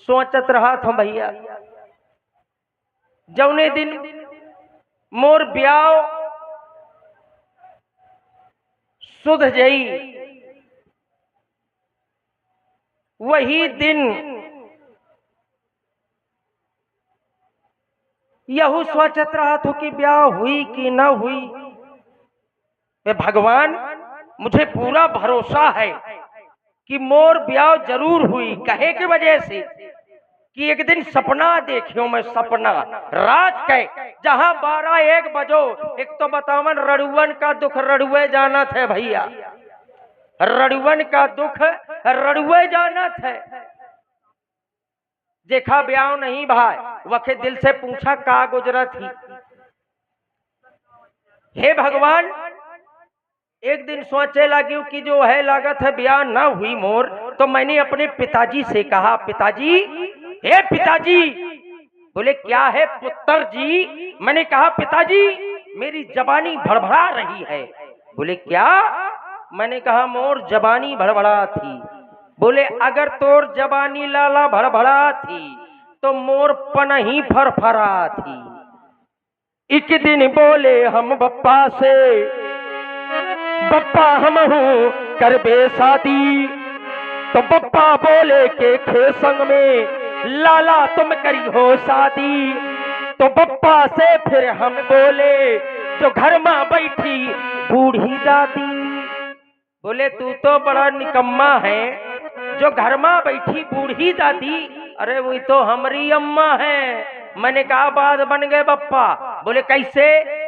सोचत रहा था भैया, जौने दिन मोर ब्याह सुध जई वही दिन यहू सोचत रहा था कि ब्याह हुई कि न हुई। वे भगवान, मुझे पूरा भरोसा है कि मोर ब्याह जरूर हुई। कहे की वजह से कि एक दिन सपना देखियो मैं, सपना रात के जहां 12-1 बजो। एक तो बतावन रड़ुवन का दुख रड़ुए जाना थे भैया, रड़ुवन का दुख रड़ुए जाना थे। देखा ब्याह नहीं भाई, वखे दिल से पूछा का गुजरा थी। हे भगवान, एक दिन सोचे लगी कि जो है लागत है ब्याह ना हुई मोर, तो मैंने अपने पिताजी से कहा, पिताजी, हे पिताजी। बोले क्या है पुत्र जी? मैंने कहा पिताजी मेरी जबानी भड़बड़ा रही है। बोले क्या? मैंने कहा मोर जबानी भड़बड़ा थी। बोले अगर तोर जबानी लाला भड़बड़ा थी तो मोर पनही फरफरा थी। एक दिन बोले हम बप्पा से, बप्पा हम हूँ करबे शादी। तो बप्पा बोले के खे संग में लाला तुम करी हो शादी। तो बप्पा से फिर हम बोले जो घर में बैठी बूढ़ी दादी। बोले तू तो बड़ा निकम्मा है, जो घर में बैठी बूढ़ी दादी, अरे वही तो हमारी अम्मा है। मैंने कहा बात बन गए बप्पा। बोले कैसे?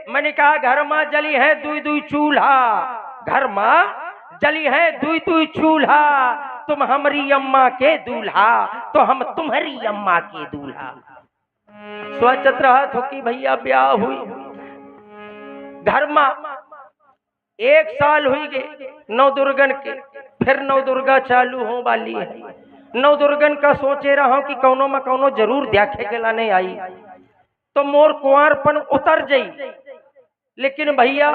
मैंने कहा घर में जली है दुई दुई चूल्हा, घर में जली है दुई दुई चूल्हा। तुम हमारी अम्मा के दूल्हा तो हम तुम्हारी अम्मा के दूल्हा। सोचत रहा था कि भैया ब्याह हुई, घर में 1 साल हुई गए नौ दुर्गन के, फिर नौ दुर्गा चालू हो वाली है। नौ दुर्गन का सोचे रहा कि कौनो में कौनो जरूर देखे के लाने आई तो मोर कुंवारपन उतर जाई। लेकिन भैया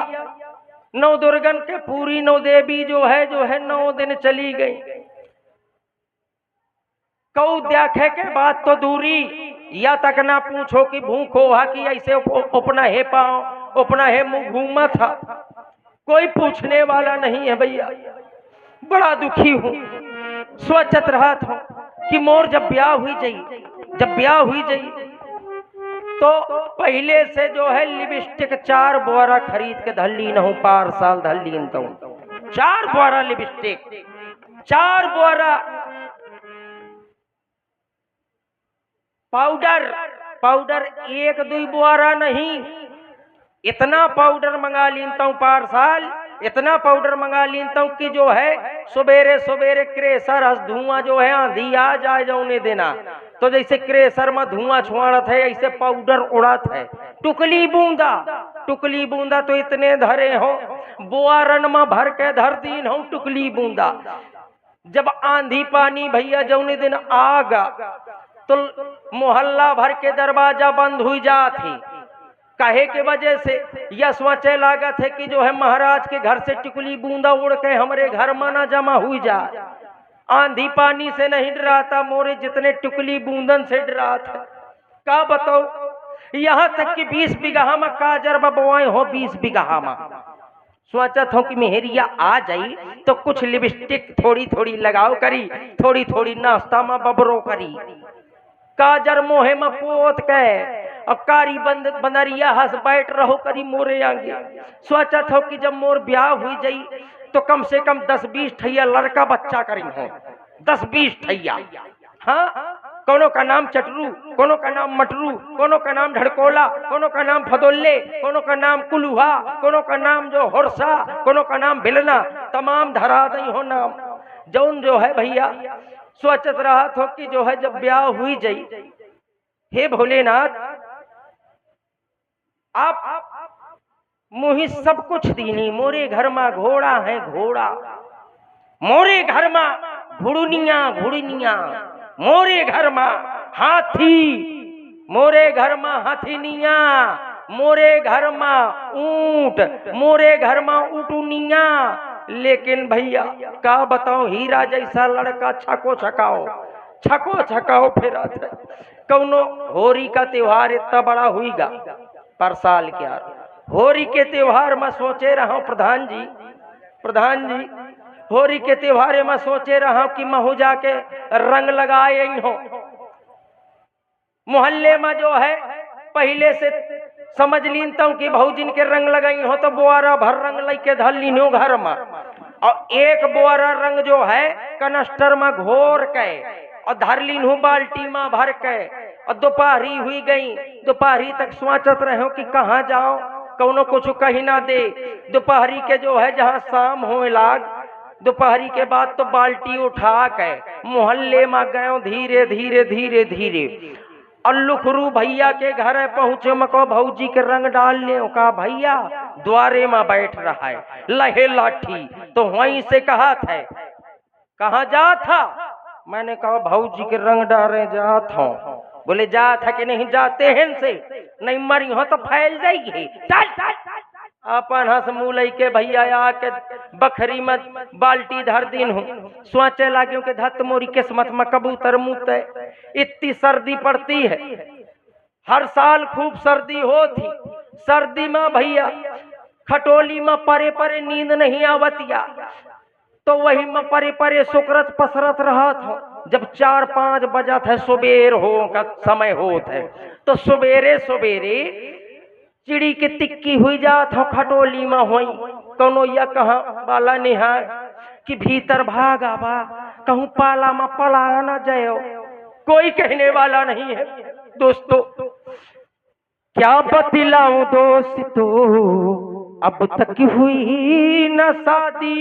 नौ दुर्गन के पूरी नौ देवी जो है 9 दिन चली गई। कौ देखे के बाद तो दूरी, या तक ना पूछो कि भूख हो कि ऐसे अपना है पाँव अपना है मुंह घूमा था, कोई पूछने वाला नहीं है भैया। बड़ा दुखी हूँ। सोचत रहा था कि मोर जब ब्याह हुई जाई, जब ब्याह हुई जाई तो पहले से जो है लिपस्टिक 4 बोरा खरीद के धर ली न हूँ, पार साल धर ली तो 4 बोरा लिपस्टिक, 4 बोरा पाउडर, पाउडर 1-2 बोरा नहीं, इतना पाउडर मंगा लीनता हूँ पार साल। इतना पाउडर मंगा लीनता हूँ कि जो है सवेरे सवेरे क्रेसर धुआं जो है आंधी आ जाए जौने देना, तो जैसे क्रेसर में धुआं छुआड़त है ऐसे पाउडर उड़त है। टुकली बूंदा, टुकली बूंदा तो इतने धरे हो, बोआरन में भर के धर दीन हो टुकली बूंदा। जब आंधी पानी भैया जौने दिन आगा तो मोहल्ला भर के दरवाजा बंद हुई जाती। कहे के वजह से यह सोचे लागत है कि जो है महाराज के घर से टिकुली बूंदा उड़ के हमारे घर में ना जमा हुई जाए। आंधी पानी से नहीं डराता मोरे, जितने टिकुली बूंदन से डरा था। का बताओ, यहाँ तक कि 20 बीघा में काजर बबुआए हो, 20 बीघा में। सोचत हूँ कि मेहरिया आ जाई तो कुछ लिपस्टिक थोड़ी थोड़ी लगाओ करी, थोड़ी थोड़ी नाश्ता में बबरो करी, काजर मोहे में पोत के और कारी बनरिया हंस बैठ रहो करी मोरे आगे। सोचत हो कि जब मोर ब्याह हुई जाई तो कम से कम 10-20 ठैया लड़का बच्चा करी हो, 10-20 ठैया। हाँ, कोनो का नाम चटरू, कोनो का नाम मटरू, कोनो का नाम ढड़कोला, कोनो का नाम फदोल्ले, कोनो का नाम कुलुहा, कोनो का नाम जो होरसा, कोनो का नाम भिलना, तमाम धरा दई हो नाम जौन जो है भैया। सोचत रहा था कि जो है जब ब्याह हुई जाई, हे भोलेनाथ आप मुही सब कुछ दीनी। मोरे घर में घोड़ा है घोड़ा, मोरे घर में घुड़निया घुड़निया, मोरे घर में हाथी, मोरे घर में हाथीनिया, मोरे घर में ऊंट, मोरे घर में उटुनिया। लेकिन भैया का बताओ, हीरा जैसा लड़का छको छकाओ छको छकाओ फिरा था। कौनो होरी का त्योहार इतना बड़ा हुईगा पर साल क्या होरी के त्योहार में सोचे रहा हूं प्रधान जी होरी के त्योहार में सोचे रहा हूं कि महू जाके रंग लगाए हो मोहल्ले में जो है पहले से समझ लीनता हूं कि भौजिन के रंग लगाई हो तो बोरा भर रंग लेके धर लीनो घर में और एक बोरा रंग जो है कनस्टर में घोर के और धर लीनू बाल्टी में भर के और दोपहरी हुई गई दोपहरी तक सोचत रहे कि कहाँ जाओ कौनो कुछ कही ना दे दोपहरी के जो है जहाँ शाम हो लाग दोपहरी के बाद तो बाल्टी उठा के मोहल्ले में गए धीरे धीरे धीरे धीरे और लुखरू भैया के घर पहुंचे मको भौजी के रंग डाल ले का भैया द्वारे में बैठ रहा है लहे लाठी तो वहीं से कहा था कहाँ जा था मैंने कहा भौजी के रंग डाले जा था बोले जा था कि नहीं जाते हैं से नहीं मरी हो तो फैल जाएगी चल अपन हंस मुँह के भैया आके बखरी में बाल्टी धर दिन हूँ सोचे लागे के धत मोरी किस्मत में कबूतर मुँह इतनी सर्दी पड़ती है हर साल खूब सर्दी होती सर्दी में भैया खटोली में परे परे नींद नहीं आवतिया तो वही में परे परे सुकरत पसरत रहा था जब 4-5 बजा था सुबेर हो का समय होत है तो सुबेरे सुबेरे चिड़ी की टिक्की हुई जात हो खटोली में हुई कौनो या कहाँ बाला निहार कि भीतर भागा बा कहूँ पाला में पला न जाओ कोई कहने वाला नहीं है दोस्तों क्या बतलाऊं दोस्तों अब तक हुई न शादी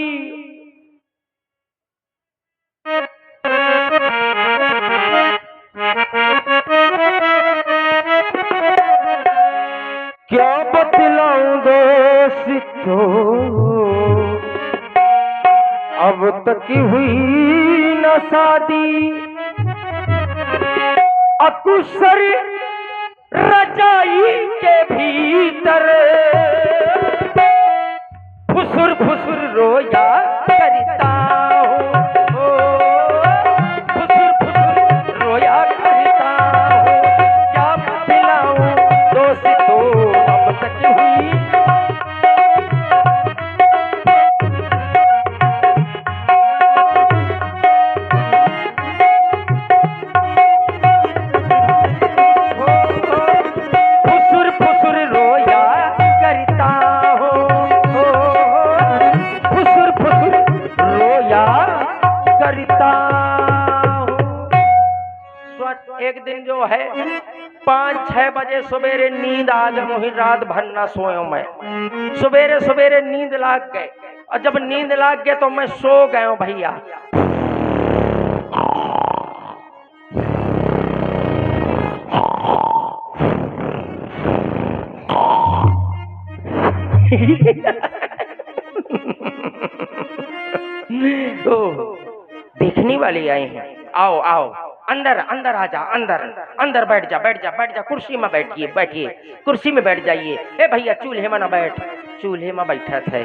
क्या बतलाऊं दोस्तों अब तक हुई न शादी अकुशर रजाई के भीतर फुसुर फुसुर रोया करता हूँ फुसुर फुसुर रोया करता हूँ क्या बतलाऊं दोस्तों अब तक हुई फुसुर फुसुर रोया करता हूँ फुसुर फुसुर रोया करता हूँ। एक दिन जो है 5-6 बजे सवेरे नींद आ गई वही रात भर ना सोयो मैं सवेरे सवेरे नींद लाग गए और जब नींद लाग गए तो मैं सो गया भैया देखने वाले आए हैं आओ आओ अंदर अंदर आ जा अंदर अंदर बैठ जा कुर्सी में बैठिए कुर्सी में बैठ जाइए ए भैया चूल्हे में ना बैठ चूल्हे में बैठा थे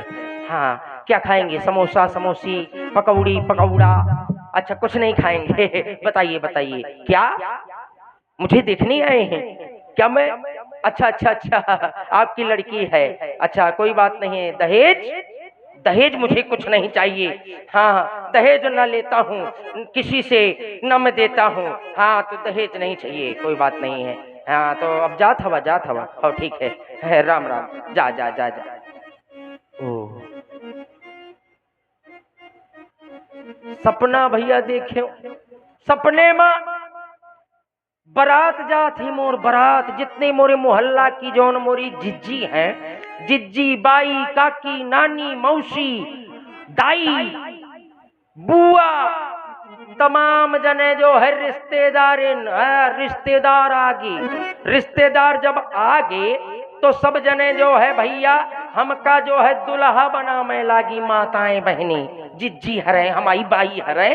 हाँ क्या खाएंगे समोसा समोसी पकौड़ी पकौड़ा अच्छा कुछ नहीं खाएंगे बताइए बताइए क्या मुझे देखने आए हैं क्या मैं अच्छा अच्छा अच्छा आपकी लड़की है अच्छा कोई बात नहीं है दहेज दहेज मुझे कुछ नहीं चाहिए हाँ दहेज न लेता हूँ किसी से न मैं देता हूँ हाँ तो दहेज नहीं चाहिए कोई बात नहीं है हाँ तो अब जात हवा हो ठीक है राम राम जा जा जा जा ओ सपना भैया देखे सपने में बारात जा थी मोर बारात जितने मोरे मोहल्ला की जौन मोरी जिज्जी है जिज्जी बाई काकी नानी मौसी दाई बुआ तमाम जने जो है रिश्तेदार आगे रिश्तेदार जब आगे तो सब जने जो है भैया हमका जो है दुल्हा बनाने लागी माताएं बहनी जिज्जी हरे हमारी बाई हरे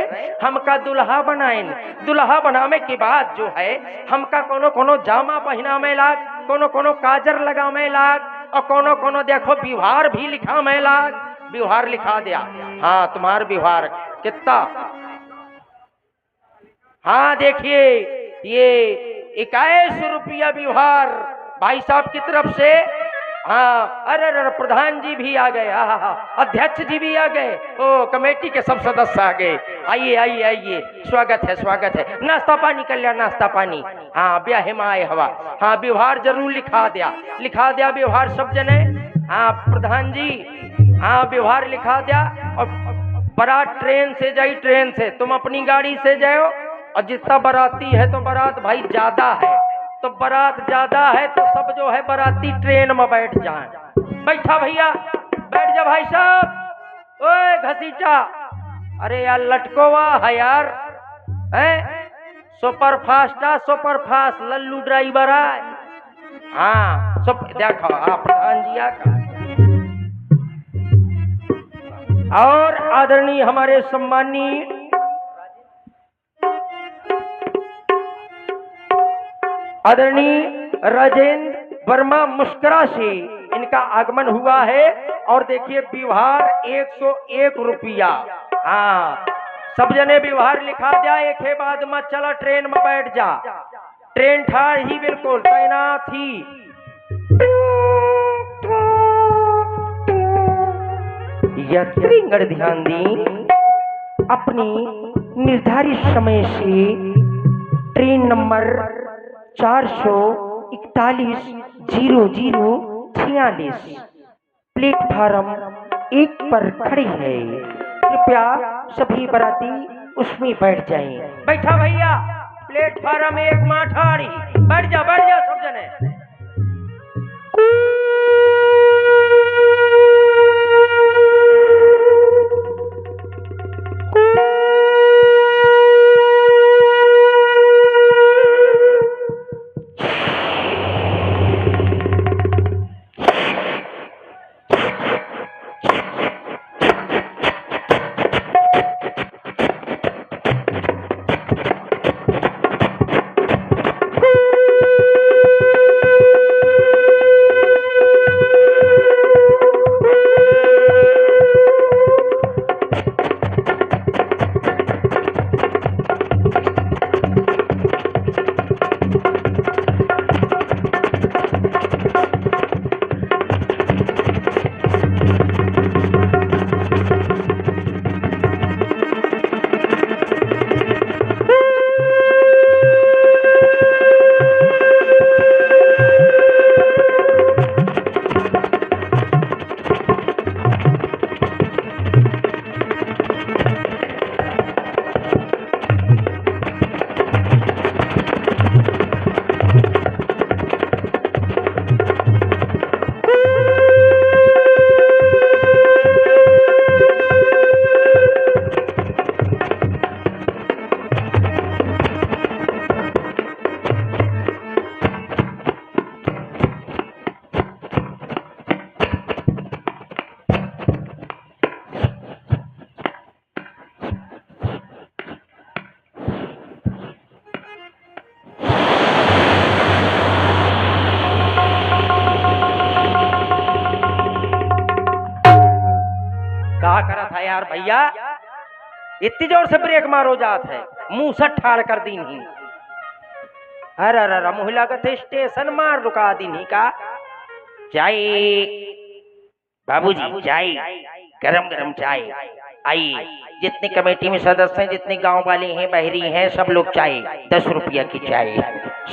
हमका दुल्हा बनाएन दुल्हा बनाने के बाद जो है हमका कोनो कोनो जामा पहना में लाग कोनो कोनो काजर लगा में लाग और कोनो कोनो देखो व्यवहार भी लिखा में लाग व्यवहार लिखा दिया हाँ तुम्हार व्यवहार कितना हाँ देखिए ये 21 रुपया व्यवहार भाई साहब की तरफ से। हाँ अरे अरे प्रधान जी भी आ गए, हाँ अध्यक्ष जी भी आ गए, ओ कमेटी के सब सदस्य आ गए। आइए आइए आइए, स्वागत है स्वागत है। नाश्ता पानी कर लिया, नाश्ता पानी? हाँ ब्याह में आए हवा। हाँ व्यवहार जरूर लिखा दिया व्यवहार सब जने। हाँ प्रधान जी, हाँ व्यवहार लिखा दिया। और बारात ट्रेन से जाई, ट्रेन से, तुम अपनी गाड़ी से जाओ। और जितना बाराती है तो बारात भाई ज्यादा है, तो बारात ज्यादा है तो सब जो है बाराती ट्रेन में बैठ जाए। बैठा भैया, बैठ जा भाई साहब। ओए घसीटा, अरे यार लटकोवा है यार, है super fast super fast Lallu driver है। हाँ सब देखो, हाँ प्रधान जी का और आदरणीय हमारे सम्मानीय आदरणीय राजेंद्र वर्मा मुस्करा से इनका आगमन हुआ है। और देखिए व्यवहार 101 रुपया। हाँ सब जने व्यवहार लिखा दिया, एक है बाद में चला ट्रेन में बैठ जा। ट्रेन ठाड़ ही बिल्कुल तैनात ही। यात्रीगण ध्यान दी, अपनी निर्धारित समय से ट्रेन नंबर 441-0046 प्लेटफार्म 1 पर खड़ी है। कृपया सभी बाराती उसमें बैठ जाएं। बैठा भैया, प्लेटफार्म 1 माठाड़ी, बैठ जा सब जने। कहा करा था यार भैया, इतनी जोर से ब्रेक मारो जात है, मुंह से ठाड़ कर दी नहीं। अरे अरे मुहिला का स्टेशन मार रुका दी नहीं का। चाय बाबूजी, चाय गरम गरम चाय। आई जितनी कमेटी में सदस्य हैं, जितने गांव वाले हैं, बहरी हैं, सब लोग चाय 10 रुपया की चाय।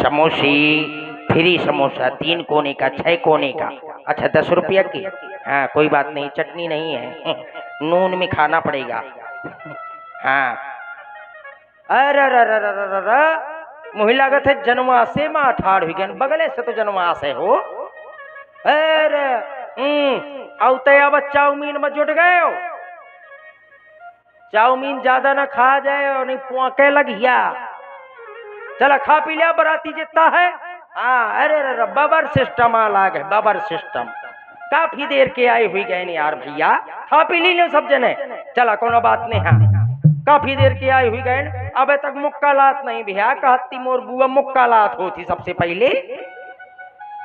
समोसे फ्री, समोसा 3 कोने का 6 कोने का। अच्छा 10 रुपया की, हाँ कोई बात नहीं, चटनी नहीं है, नून में खाना पड़ेगा। हाँ अरे मुही लागत है जनवासे में अठाड़ हुई गन, बगले से तो जनवासे हो। अरे औते अब चाउमीन में जुट गए हो। चाउमीन ज्यादा ना खा जाए और नहीं पुआके लगिया। चला खा पी लिया बराती जितना है। हाँ अरे बबर सिस्टम आ लाग है, बबर सिस्टम। काफी देर के आए हुई गए नहीं यार भैया, खा पी ली ने सब जने। चला कोनो बात नहीं, हाँ काफी देर के आई हुई गए, अब तक मुक्कालात नहीं भैया। कहती मोर बुआ मुक्कालात होती सबसे पहले।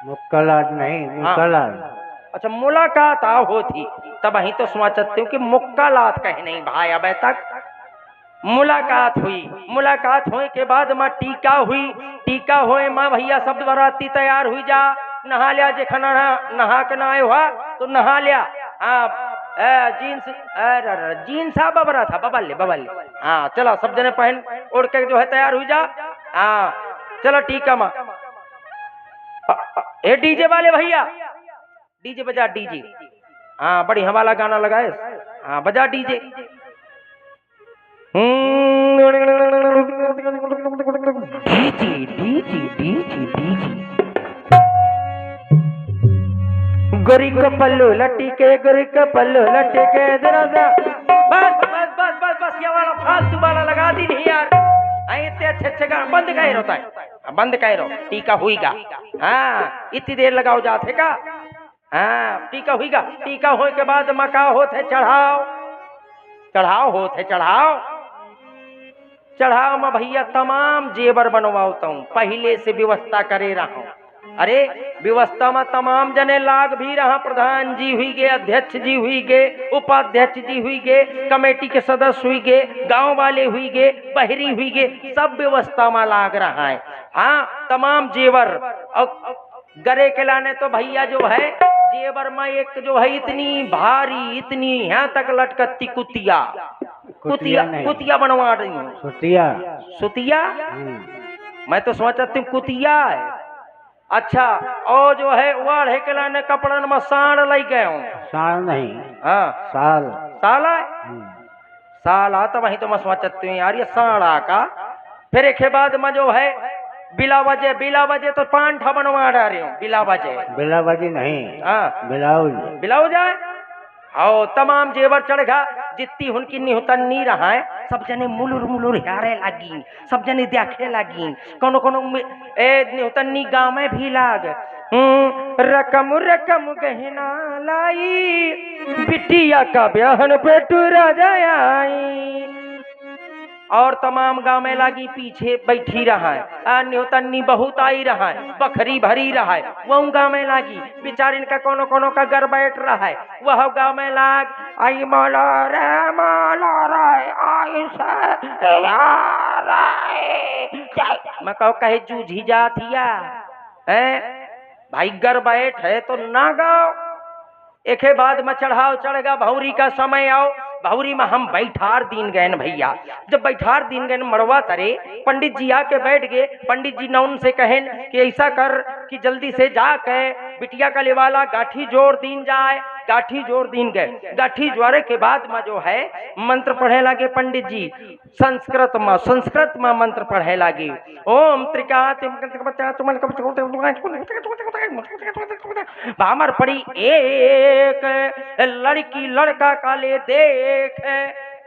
मुक्कालात नहीं, मुक्कालात। अच्छा मुलाकात होती, तब वही तो सोचते हूँ कि मुक्कालात कहे नहीं भाई अब तक। मुलाकात हुई। मुलाकात होने के बाद माँ टीका हुई। टीका होए माँ भैया शब्द बराती तैयार हुई जा नहा लिया जे खाना नहा के ना हुआ तो नहा लिया। हाँ जीन्स जीन्स बबरा था बबल ले। हाँ चलो सब जने पहन ओढ़ के जो है तैयार हुई जा। हाँ चलो टीका माँ। ए डीजे वाले भैया डीजे बजा डीजे। हाँ बड़ी हवाला गाना लगाए। हाँ बजा DJ. DJ DJ DJ DJ गोरी का पल्लू लटके गोरी का पल्लू लटके जरा सा बस बस बस बस बस ये वाला फालतू वाला लगा दी नहीं यार। इतने अच्छे अच्छे गाना बंद कहे होता है बंद कहे रहो टीका हुईगा। हाँ इतनी देर लगाओ जाते का। हाँ टीका हुईगा। टीका होने के बाद मका होते चढ़ाओ चढ़ाओ होते चढ़ाओ चढ़ाओ मैं भैया तमाम जेवर बनवाता हूँ पहले से व्यवस्था करे रहा हूँ। अरे व्यवस्था में तमाम जने लाग भी रहा। प्रधान जी हुई गे अध्यक्ष जी हुई गे उपाध्यक्ष जी हुई गे कमेटी के सदस्य हुई गे गांव वाले हुई गे बहरी हुई गे सब व्यवस्था में लाग रहा है। हाँ तमाम जेवर और गरे के लाने तो भैया जो है जेवर में एक जो है इतनी भारी इतनी यहाँ तक लटकती कुतिया कुतिया कुतिया बनवा रही हूँ। सुतिया सुतिया मैं तो सोचती हूँ कुतिया है। अच्छा और जो है वाढ़े के लाने कपड़न में साड़ लग गए हूँ। साल नहीं हाँ साल साला साला तो वही तो मैं सोचती हूँ यार ये साड़ा का। फिर एक बाद में जो है बिला बजे तो पांठा बनवा रही हूँ। बिला बजे नहीं हाँ बिलाउज है। आओ तमाम जेवर चढ़ा जितनी उनकी निहुतन्नी रहा है सब जने मुलुर मुलुर हारे लगी सब जने देखे लगी कोनो कोनो निहुतन्नी गाँव में भी लाग रकम रकम गहना लाई बिटिया का ब्याहन पे टूरा जाई और तमाम गाँव में लागी पीछे बैठी रहा है। न्यूतन्नी बहुत आई रहा है बखरी भरी रहा है वह गाँव में लागी बेचारिन का कोनो कोनो का घर बैठ रहा है वह गाँव में लाग आई मोला रे आई मैं कहो कहे जूझी जातिया है भाई घर बैठ है तो ना गाओ। एक बाद में चढ़ाओ चढ़ेगा भौरी का समय आओ भौरी में हम बैठार दिन गए भैया। जब बैठार दिन गए मड़वा तरे पंडित जी आके बैठ गए। पंडित जी ने उनसे कहें कि ऐसा कर कि जल्दी से जाके बिटिया का लेवाला गाठी जोड़ दीन जाए। गाठी जोड़ दीन गए। गाठी जोड़े के बाद में जो है मंत्र पढ़े लगे पंडित जी संस्कृत में मंत्र पढ़े लगे ओम त्रिकात भामर पड़ी एक लड़की लड़का काले देख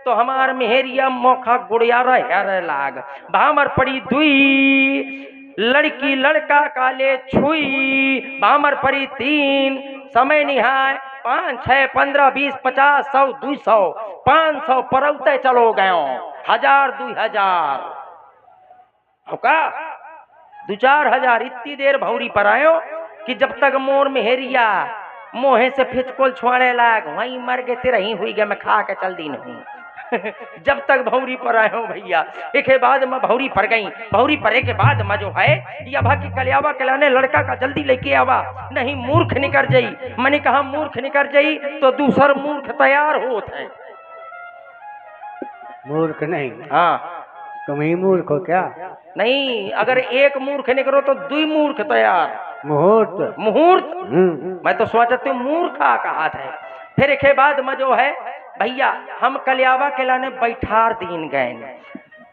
तो हमार मेहरिया मोखा गुड़िया रहे लाग भामर पड़ी दुई लड़की लड़का काले छुई भामर पड़ी तीन समय निहाय 5 6 15 20 50 100 200 500 परौते चलो गयो 1000 2000 का 2-4 हजार इतनी देर भौरी पर आयो कि जब तक मोर मेहरिया मोहे से फिचकोल छोड़े लाग वहीं मर गए तेरा ही हुई गया मैं खा के चल दी नहीं जब तक भौरी पर आए हो भैया। एक बाद में भौरी पर गई। भौरी परे के बाद में जो है या भागी कलियावा कलाने लड़का का जल्दी लेके आवा नहीं मूर्ख निकर जाई। मैंने कहा मूर्ख निकर जाई तो दूसर मूर्ख तैयार होत है। मूर्ख नहीं हाँ तुम ही मूर्ख हो क्या? नहीं अगर एक मूर्ख निकलो तो 2 मूर्ख तैयार। मुहूर्त मुहूर्त मैं तो सोचती हूँ मूर्खा कहा था। फिर एक बाद में जो है भैया हम कलियावा के लाने बैठार दीन गए।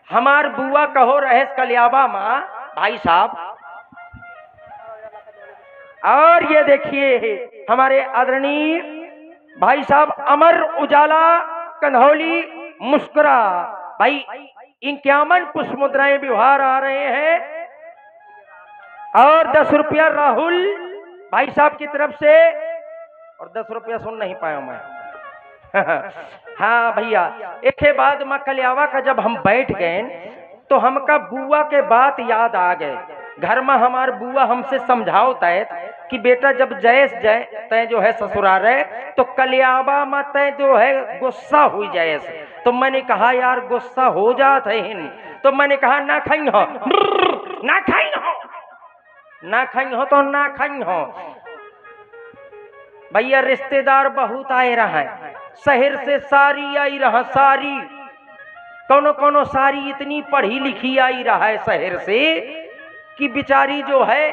हमार बुआ कहो रहे कलियावा माँ भाई साहब। और ये देखिए हमारे आदरणीय भाई साहब अमर उजाला कंधौली मुस्कुरा भाई 51 पुष्प मुद्राएं व्यवहार आ रहे हैं और 10 रुपया राहुल भाई साहब की तरफ से और 10 रुपया सुन नहीं पाया मैं हाँ भैया। एक बाद में कलियावा का जब हम बैठ गए तो हमका बुआ के बात याद आ गए। घर में हमार बुआ हमसे समझाओ तय कि बेटा जब जैस जाए तय जो है ससुराल है तो कलियाबा में तय जो है गुस्सा हुई जैस। तो मैंने कहा यार गुस्सा हो जात है हिन, तो मैंने कहा ना खाई हो, ना खाई हो, ना खाई हो तो ना खाई हो। भैया रिश्तेदार बहुत आए रहा है, शहर से सारी आई रहा, सारी कोनो कोनो सारी इतनी पढ़ी लिखी आई रहा है शहर से कि बिचारी जो है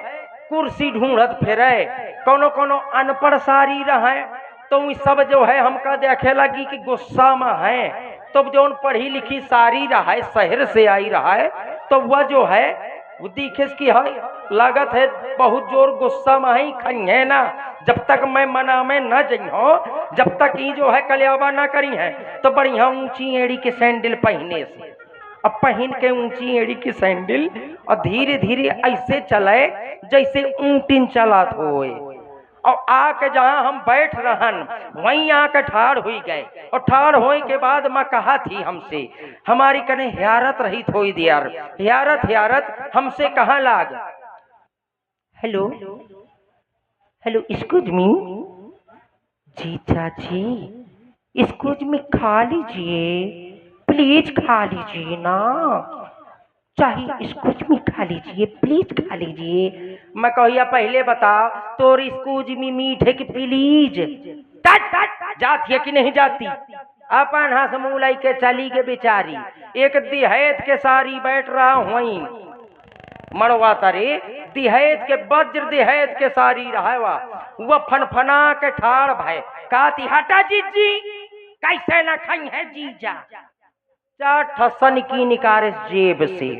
कुर्सी ढूंढत फिरे। कोनो कोनो अनपढ़ सारी रहा है, तो वो सब जो है हमका देखे लगी कि गुस्सा में है। तो जो पढ़ी लिखी सारी रहा है शहर से आई रहा है, तो वह जो है वो दिखे की है लागत है बहुत जोर गुस्सा में ही खई है ना। जब तक मैं मना में न जई हो, जब तक ही जो है कलियाबा ना करी है, तो बढ़िया ऊंची एड़ी के सैंडल पहने से। अब पहन के ऊंची एड़ी की सैंडल और धीरे धीरे ऐसे चले जैसे ऊंटिन चलात होए। और आके जहां हम बैठ रहन वहीं आके ठाड़ हुई गए। और ठाड़ होए के बाद मैं कहा थी हमसे, हमारी कने हियारत रही थोड़ी देर, हियारत हियारत हमसे कहा लाग, हेलो हेलो एक्सक्यूज मी, जी चाची एक्सक्यूज मी, खा लीजिए प्लीज, खा लीजिए ना, चाहिए एक्सक्यूज मी खा लीजिए प्लीज, खा लीजिए। मैं कहिया पहले बताओ तोर एक्सक्यूज मी मीठ है कि प्लीज? जाती है कि नहीं जाती? अपन हंस मुलाई के चली के बेचारी, एक दिहैत के सारी बैठ रहा हुई मड़वा तरे, दिहैत के वज्र दिहैत के सारी रहा वह फनफना के ठाड़ भाई काती हटा जीजी, कैसे न खाई है जीजा। चार सन की निकारे जेब से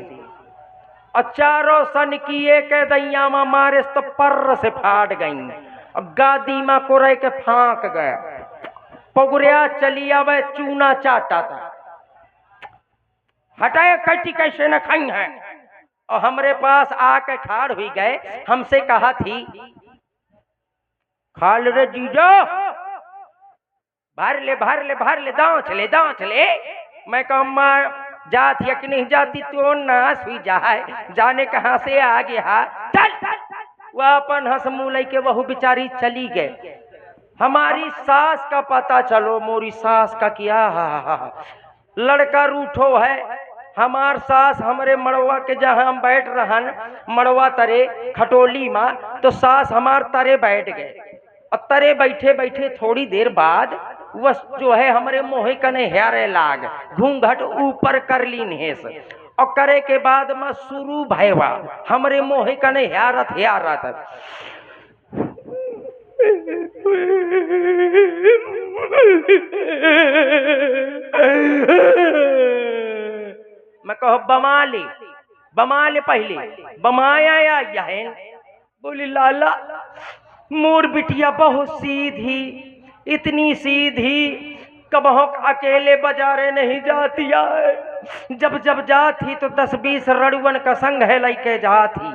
और चारों सन की एक दैया में मारे तो पर्र से फाट गई। और गादी में कोरे के फांक गए, पगुरिया चली आवे चूना चाटा था, हटाए कटी कैसे न खाई है। और हमरे पास आके ठाड़ हुई गए, हमसे कहा थी खा ले रे जीजा, भर ले भर ले भर ले, दांच ले दांच ले। मैं कहूँ जाती है कि नहीं जाती, तो नाश हुई जाए, जाने कहाँ से आ गया। चल वह अपन हंस मुलई के वहू बिचारी चली गए। हमारी सास का पता चलो, मोरी सास का किया लड़का रूठो है। हमार सास हमरे मड़वा के जहाँ हम बैठ रहन मड़वा तरे खटोली माँ, तो सास हमार तरे बैठ गए। और तरे बैठे बैठे थोड़ी देर बाद वह जो है हमारे मोहे कने हेरे लाग, घूंघट ऊपर कर ली नेस। और करे के बाद में शुरू भयवा हमरे मोहे कने हेरत हेरत, मैं कहो बमा ले पहले बमाया या यहन। बोली लाला मोर बिटिया बहुत सीधी, इतनी सीधी कबहों अकेले बाजारे नहीं जाती है, जब जब जाती तो 10-20 रड़ुअन का संग है लैके जाती।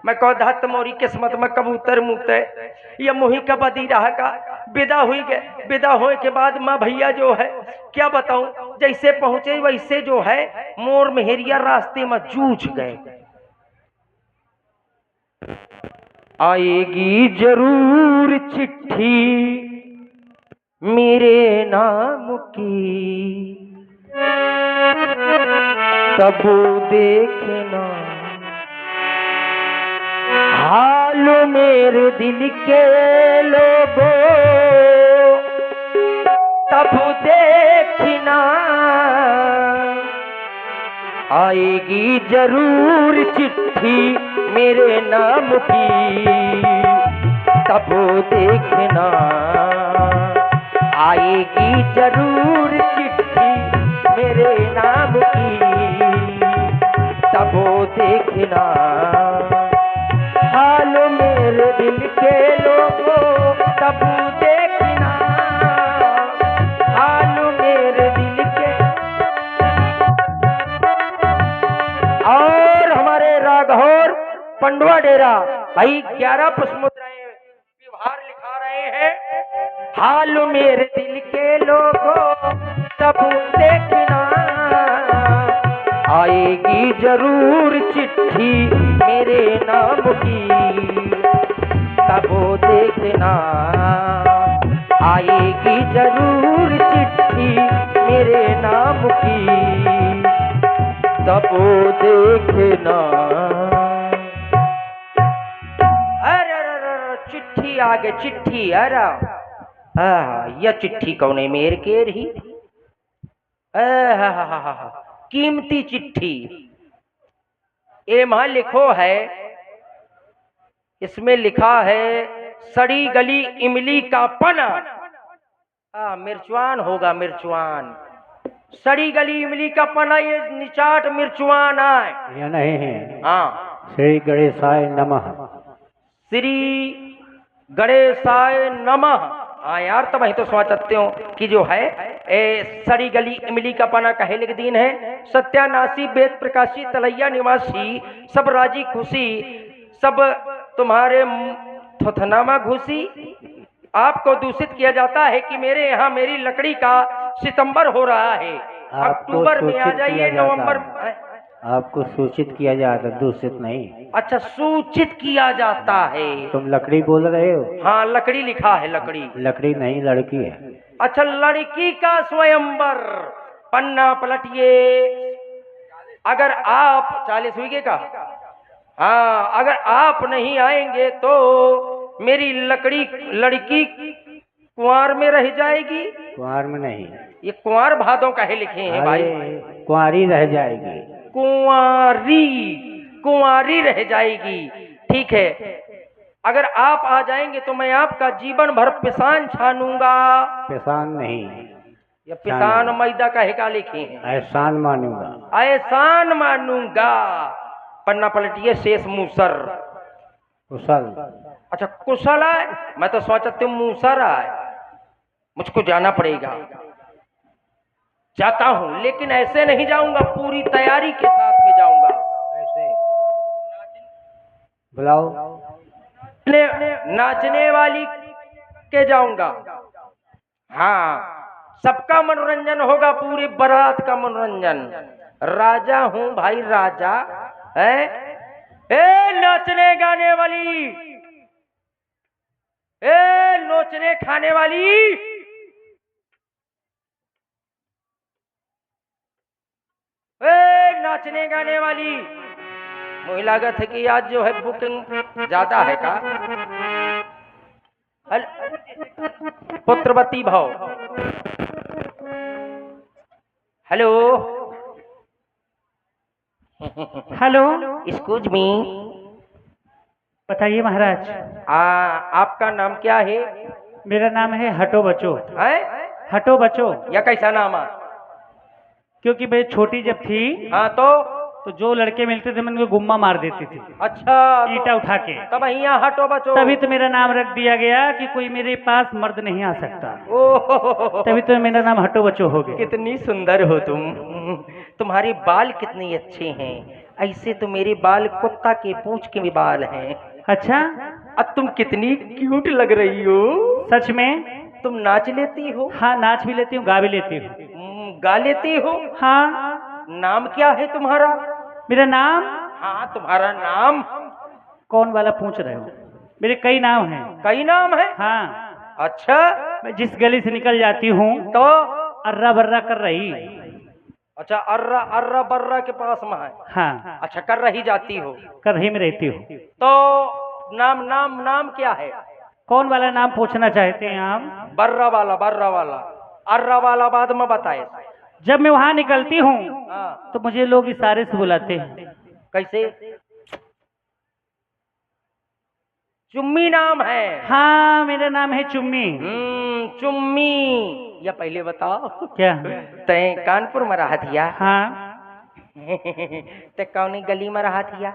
मैं कहो धत मोरी किस्मत में कबूतर मुते या मुही का बदी रहा का। विदा हुई गए, विदा होए के बाद माँ भैया जो है क्या बताऊं, जैसे पहुंचे वैसे जो है मोर मेहरिया रास्ते में जूझ गए। आएगी जरूर चिट्ठी मेरे नाम की, तब देखना हाल मेरे दिल के लोगों, तब देखना आएगी जरूर चिट्ठी मेरे नाम की, तब देखना आएगी जरूर चिट्ठी मेरे नाम की, तब देखना हाल मेरे दिल के लोगों, तब देखना हाल मेरे दिल के। और हमारे राघौर पंडवा डेरा भाई 11 पुष्पमुद्राएं व्यवहार लिखा रहे हैं, हाल मेरे दिल के लोगों तब देखना आएगी जरूर चिट्ठी मेरे नाम की, तब देना, आएगी जरूर चिट्ठी मेरे नाम की, तब देखना। अरे चिट्ठी आ गई, चिट्ठी। अरे यह चिट्ठी कौन है? मेर के रही। कीमती चिट्ठी। एमा लिखो है, इसमें लिखा है सड़ी गली इमली का पना। मिर्चवान होगा, मिर्चवान। सड़ी गली इमली का पना, ये निचाट मिर्चवान है। यह नहीं है। हाँ, श्री गणेशाय नमः। श्री गणेशाय नमः। हाँ यार, तब तो सोचते हो कि जो है सड़ी गली इमली का पना कहे लिख दीन है। सत्यानाशी वेद प्रकाशी तलैया निवासी, सब राजी खुशी, सब तुम्हारे थोथनामा घुसी। आपको दूषित किया जाता है कि मेरे यहाँ मेरी लकड़ी का सितंबर हो रहा है। अक्टूबर में आ जाइए, नवंबर। आपको सूचित किया जाता, दूषित नहीं। अच्छा, सूचित किया जाता है। तुम लकड़ी बोल रहे हो? हाँ, लकड़ी लिखा है, लकड़ी। लकड़ी नहीं, लड़की है। अच्छा, लड़की का स्वयंवर। पन्ना पलटिए। अगर आप 40 हुई का, हाँ, अगर आप नहीं आएंगे तो मेरी लड़की कुंवार में रह जाएगी। कुंवार में नहीं, ये कुंवार भादों कहे लिखे हैं भाई। कुंवारी रह जाएगी। कुंवारी रह जाएगी। ठीक है, अगर आप आ जाएंगे तो मैं आपका जीवन भर पिसान छानूंगा। पिसान नहीं, या पिसान मैदा कहे का लिखे हैं। एहसान मानूंगा। एहसान मानूंगा। पन्ना पलटिए, शेष मूसर। कुशल। अच्छा, कुशल है। मैं तो सोचती हूँ मूसर है। मुझको जाना पड़ेगा। जाता हूँ, लेकिन ऐसे नहीं जाऊंगा, पूरी तैयारी के साथ में जाऊंगा। ऐसे बुलाओ। नाचने वाली के जाऊंगा। हाँ, सबका मनोरंजन होगा, पूरी बारात का मनोरंजन। राजा हूँ भाई, राजा है। ए नाचने गाने वाली, ए नोचने खाने वाली, ए नाचने गाने वाली। मुझे लागत है कि आज जो है बुकिंग ज्यादा है का। पुत्रवती भाव। Hello hello, excuse me. बताइए महाराज। आपका नाम क्या है? मेरा नाम है हटो बचो। है? हटो बचो। या कैसा नाम है? क्योंकि मैं छोटी जब थी हाँ, तो जो लड़के मिलते थे मैं उनको गुम्मा मार देती थी। अच्छा, ईटा उठा के। तब यहाँ हटो बचो। तभी तो मेरा नाम रख दिया गया कि कोई मेरे पास मर्द नहीं आ सकता। ओह, तभी तो मेरा नाम हटो बचो हो गया। कितनी सुंदर हो तुम। तुम्हारे बाल कितने अच्छे हैं। ऐसे तो मेरे बाल कुत्ता के पूंछ के भी बाल हैं। अच्छा, अब तुम कितनी क्यूट लग रही हो। सच में? तुम नाच लेती हो? हाँ, नाच भी लेती हूँ, गा भी लेती हूँ। गा लेती हो? हाँ। नाम क्या है तुम्हारा? मेरा नाम? हाँ, तुम्हारा नाम। कौन वाला पूछ रहे हो? मेरे कई नाम हैं। कई नाम है? हाँ। अच्छा, मैं जिस गली से निकल जाती हूँ तो अर्रा बर्रा कर रही। अच्छा, अर्रा अर्रा बर्रा के पास में है। हाँ। अच्छा, कर रही जाती हो? कर रही में रहती हूँ। तो नाम क्या है? कौन वाला नाम पूछना चाहते हैं आप? बर्रा वाला, बर्रा वाला। अर्रा वाला बाद में बताए। जब मैं वहां निकलती हूँ हाँ। तो मुझे लोग इशारे से बुलाते हैं। कैसे? चुम्मी नाम है? हाँ, मेरा नाम है चुम्मी। चुम्मी। या पहले बताओ, क्या? तय कानपुर में रहा थिया? हाँ। ते कौनी गली में रहा थिया?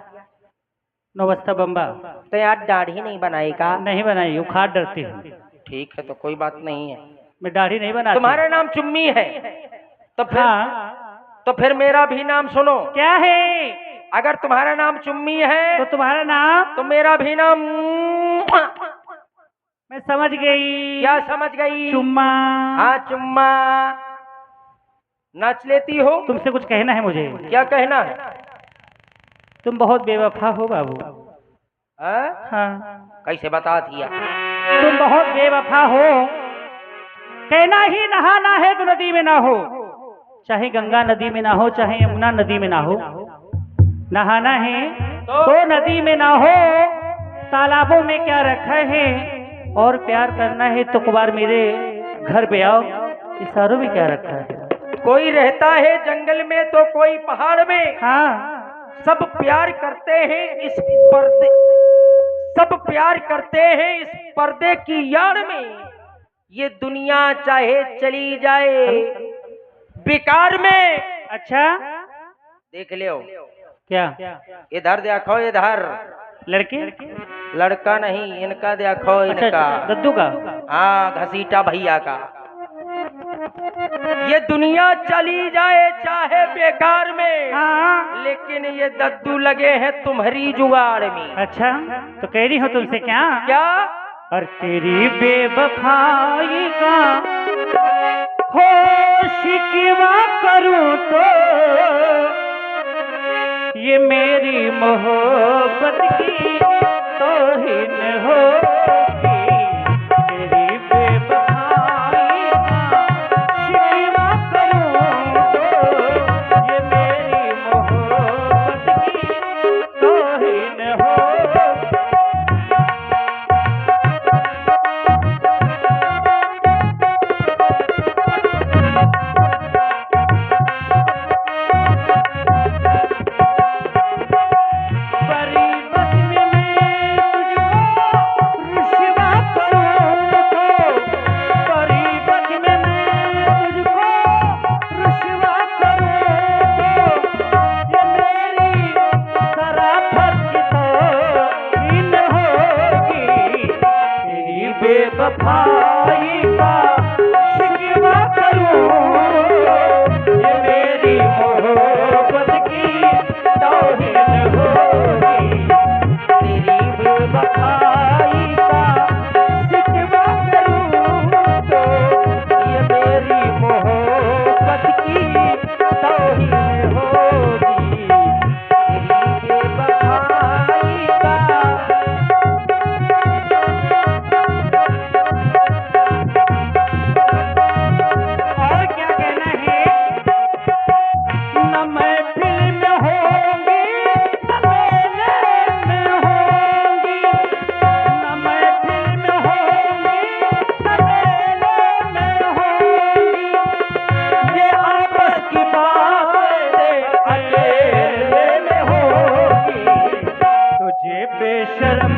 नौबस्ता बम्बा। तो यार दाढ़ी नहीं बनाएगा? नहीं बनाई, उखाड़ डरती हूँ। ठीक है, तो कोई बात नहीं है। मैं दाढ़ी नहीं बनाती। तुम्हारा नाम चुम्मी है तो फिर हाँ। तो फिर मेरा भी नाम सुनो। क्या है? अगर तुम्हारा नाम चुम्मी है तो तुम्हारा नाम? तो मेरा भी नाम। मैं समझ गई। क्या समझ गई? चुम्मा। हाँ, चुम्मा। नाच लेती हो? तुमसे कुछ कहना है मुझे। क्या कहना है? तुम बहुत बेवफा हो बाबू। हाँ? हाँ। कैसे बता दिया? तुम बहुत बेवफा हो। कहना ही नहाना है तो नदी में ना हो, चाहे गंगा नदी में ना हो, चाहे यमुना नदी में ना हो। नहाना है तो नदी में ना हो, तालाबों में क्या रखा है। और प्यार करना है तो कुमार मेरे घर पे आओ, इशारों में क्या रखा है। कोई रहता है जंगल में तो कोई पहाड़ में, हाँ, सब प्यार करते हैं इस पर्दे, सब प्यार करते हैं इस पर्दे की यार में। ये दुनिया चाहे चली जाए बेकार में। अच्छा देख लियो, क्या इधर देखो, इधर लड़के। लड़का नहीं, इनका देखो, अच्छा, इनका। दद्दू का। हाँ, घसीटा भैया का। ये दुनिया चली जाए चाहे बेकार में, हाँ। लेकिन ये दद्दू लगे हैं तुम्हारी जुगाड़ में। अच्छा, तो कह रही हो तुमसे क्या क्या? और तेरी बेवफाई का हो शिकवा करूं तो ये मेरी मोहब्बत की तौहीन होगी। तेरी बेवफाई का शिकवा करूं तो ये मेरी मोहब्बत की तौहीन होगी। बेवफाई का शिकवा करूं ये मेरी मोहब्बत की तौहीन होगी। तेरी बेवफाई का शिकवा करूं तो ये मेरी मोहब्बत की तौहीन होगी। तेरी बेवफाई का। बेशर्म